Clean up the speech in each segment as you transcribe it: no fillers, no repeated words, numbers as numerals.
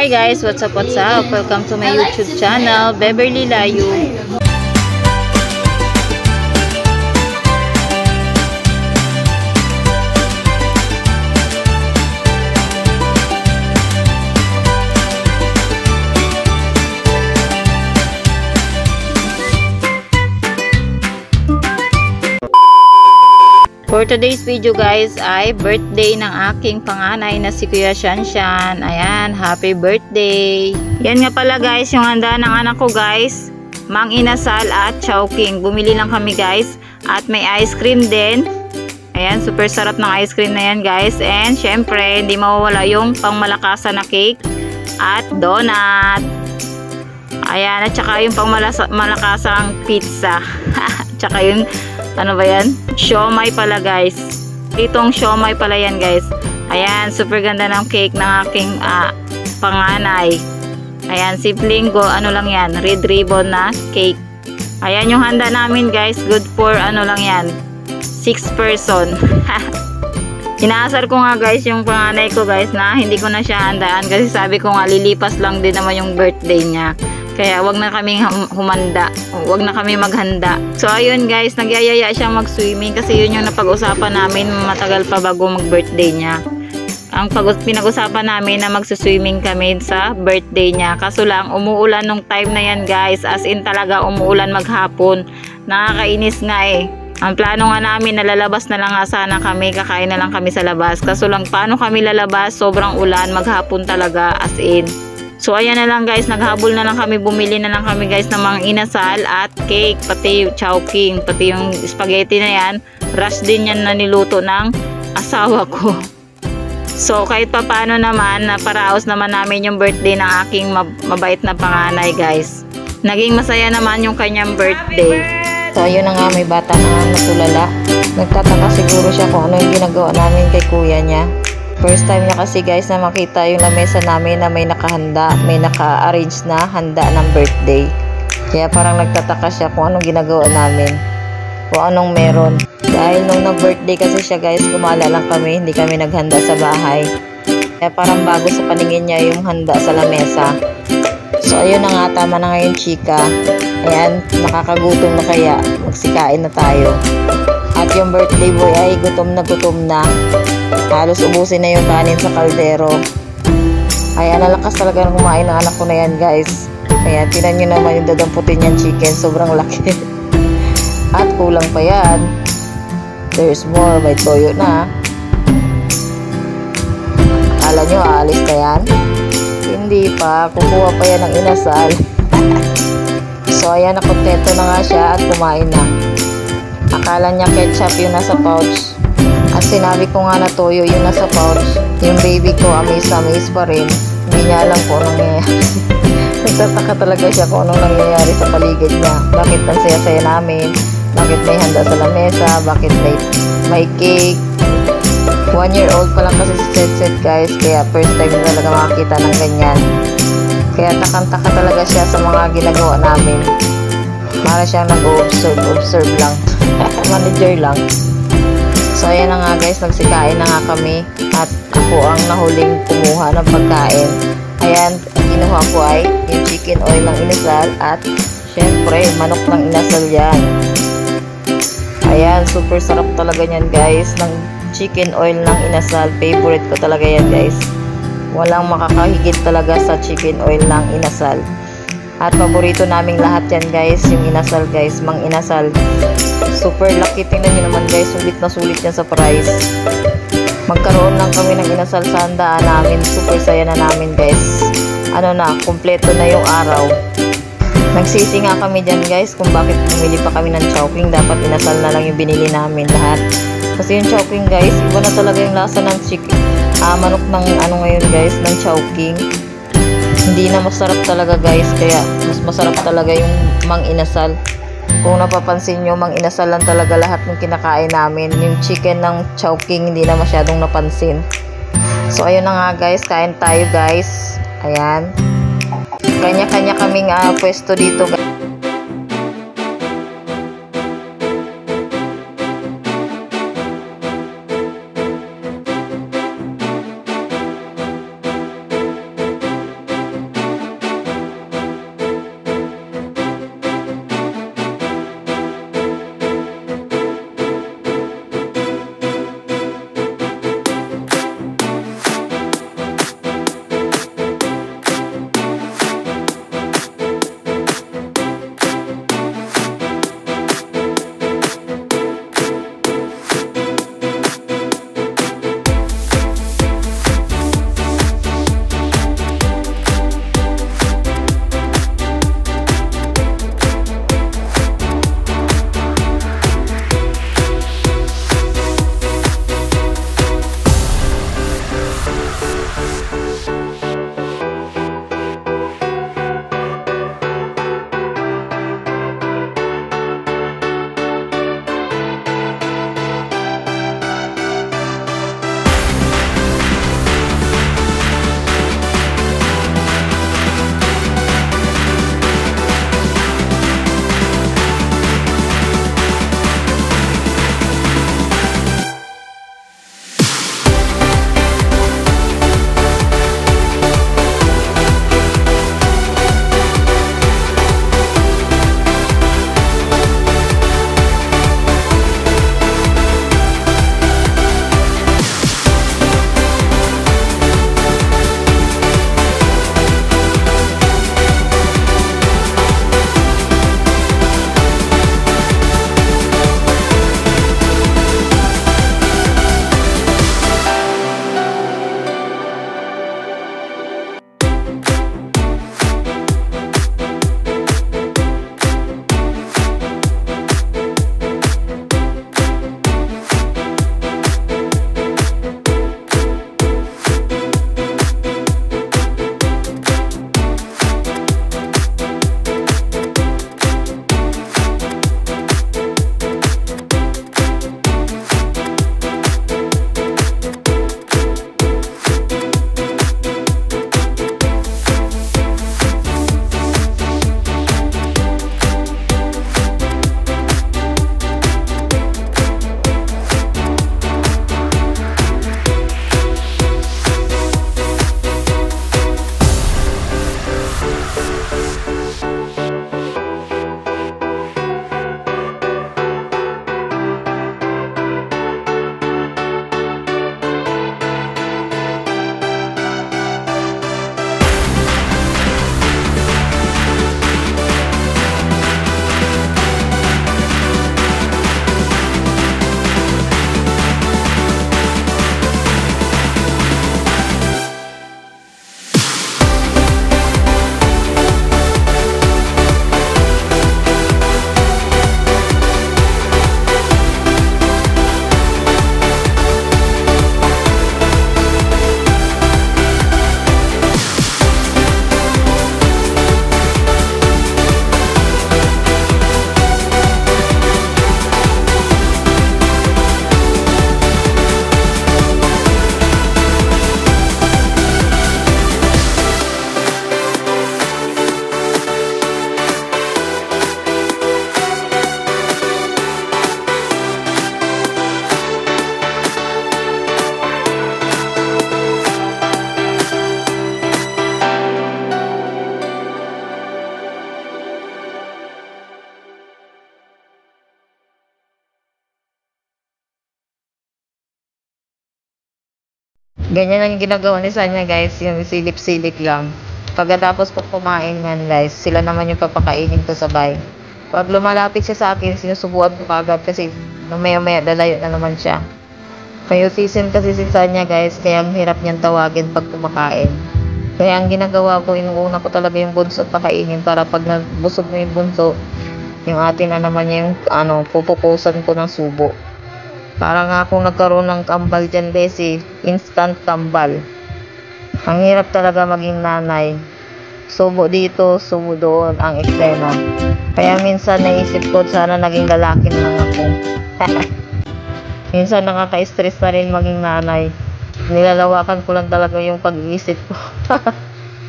Hi guys, what's up, what's up? Welcome to my YouTube channel, Beverly Layu. For today's video guys ay birthday ng aking panganay na si Kuya Shanshan. Ayan, happy birthday. Yan nga pala guys, yung handa ng anak ko guys. Mang inasal at chowking. Bumili lang kami guys. At may ice cream din. Ayan, super sarap ng ice cream na yan guys. And syempre, hindi mawawala yung pangmalakasan na cake at donut. Ayan, at saka yung pangmalakasang pizza. Tsaka yung ano ba yan? Siomay pala guys. Itong siomay pala yan guys. Ayan, super ganda ng cake ng aking panganay. Ayan, simpleng ano lang yan, red ribbon na cake. Ayan yung handa namin guys. Good for ano lang yan, 6 person. Inaasar ko nga guys yung panganay ko guys na hindi ko na siya handaan kasi sabi ko nga lilipas lang din naman yung birthday niya. Kaya wag na kaming humanda. Wag na kami maghanda. So ayun guys, nagyayaya siyang mag-swimming kasi yun yung napag-usapan namin matagal pa bago mag-birthday niya. Ang pinag-usapan namin na magsuswimming kami sa birthday niya. Kaso lang umuulan nung time na yan guys. As in talaga umuulan maghapon. Nakakainis nga eh. Ang plano nga namin nalalabas na lang nga sana kami. Kakain na lang kami sa labas. Kaso lang paano kami lalabas? Sobrang ulan. Maghapon talaga as in. So ayan na lang guys, naghabol na lang kami, bumili na lang kami guys ng mga inasal at cake, pati yung chowking, pati yung spaghetti na yan. Rush din yan na niluto ng asawa ko. So kahit pa paano naman, naparaos naman namin yung birthday ng aking mabait na panganay guys. Naging masaya naman yung kanyang birthday. So ayun na nga, may bata na natulala. Nagtataka siguro siya kung ano yung ginagawa namin kay kuya niya. First time niya kasi guys na makita yung lamesa namin na may nakahanda, may naka-arrange na handa ng birthday. Kaya parang nagtataka siya kung anong ginagawa namin, kung anong meron. Dahil nung nag-birthday kasi siya guys, gumala lang kami, hindi kami naghanda sa bahay. Kaya parang bago sa paningin niya yung handa sa lamesa. So ayun na nga, tama na ngayon chika. Ayan, nakakagutom na kaya, magsikain na tayo. At yung birthday boy ay gutom na. Halos ubusin na yung kanin sa kaldero. Ayan, nalakas talaga ng kumain ng anak ko na yan guys. Ayan, tinan nyo naman yung dadamputin niyang chicken. Sobrang laki. At kulang pa yan. There's more. May toyo na. Akala nyo aalis na yan? Hindi pa. Kukuha pa yan ng inasal. So ayan, nakontento na nga siya at kumain na. Akala niya ketchup yung nasa pouch. At sinabi ko nga na toyo yung nasa pouch. Yung baby ko amaze pa rin. Hindi niya alam kung anong nangyayari. Nagtataka talaga siya kung anong nangyayari sa paligid niya. Bakit ang saya-saya namin? Bakit may handa sa lamesa? Bakit may cake? 1 year old pa lang kasi si Set guys. Kaya first time na talaga makakita ng ganyan. Kaya takang-taka talaga siya sa mga ginagawa namin. Para siyang nag-observe lang. Manager lang. So ayan na nga guys, nagsikain na nga kami. At ako ang nahuling kumuha ng pagkain. Ayan, kinuha ko ay yung chicken oil ng inasal. At syempre, manok ng inasal yan. Ayan, super sarap talaga yan guys. Ng chicken oil ng inasal. Favorite ko talaga yan guys. Walang makakahigit talaga sa chicken oil ng inasal. At paborito naming lahat yan guys, yung inasal guys, mang inasal. Super laki, tingnan nyo naman guys, sulit na sulit yan sa price. Magkaroon lang kami ng inasal sa handaan namin, super saya na namin guys. Ano na, kumpleto na yung araw. Nagsisi nga kami dyan guys kung bakit bumili pa kami ng chowking, dapat inasal na lang yung binili namin lahat. Kasi yung chowking guys, iba na talaga yung lasa ng chicken, manok ng ano ngayon guys, ng chowking. Hindi na masarap talaga guys, kaya mas masarap talaga yung mang inasal. Kung napapansin nyo, mang inasal lang talaga lahat ng kinakain namin. Yung chicken ng chowking hindi na masyadong napansin. So ayun na nga guys, kain tayo guys. Ayan, kanya-kanya kaming pwesto dito guys. Ganyan ang ginagawa ni Sanya guys, yung silip-silip lang. Pagkatapos po kumain yan guys, sila naman yung papakainin ko sabay. Pag lumalapit siya sa akin, sinusubuan ko agad kasi maya-maya dalayo na naman siya. Mayutisin kasi si Sanya guys, kaya ang hirap niyang tawagin pag kumakain. Kaya ang ginagawa ko, inuuna ko talaga yung bunso at pakainin para pag nabusog na yung bunso, yung atin na naman yung pupukusan ko ng subo. Para nga akong nagkaroon ng kambal dyan, Besi. Instant kambal. Ang hirap talaga maging nanay. Subo dito, subo doon ang eksena. Kaya minsan naisip ko, sana naging lalaki na lang ako. Minsan nakaka-stress na rin maging nanay. Nilalawakan ko lang talaga yung pag-iisip ko.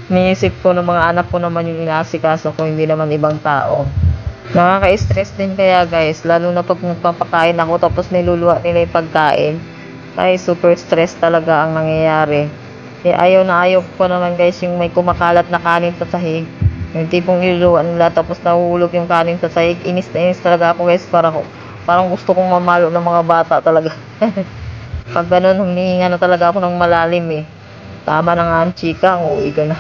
Niisip ko ng mga anak ko naman yung inaasikaso ko, hindi naman ibang tao. Nakaka-stress din kaya guys, lalo na pag magpapakain ako tapos niluluwa nila yung pagkain. Ay, super stress talaga ang nangyayari. Eh, ayaw na ayaw ko naman guys yung may kumakalat na kanin sa sahig. Yung tipong niluluwa nila tapos nahuhulog yung kanin sa sahig. Inis na inis talaga ako guys, parang gusto kong mamalo ng mga bata talaga. Pag ganun, humihinga na talaga ako ng malalim eh. Tama na nga ang chika, uuwi ka na.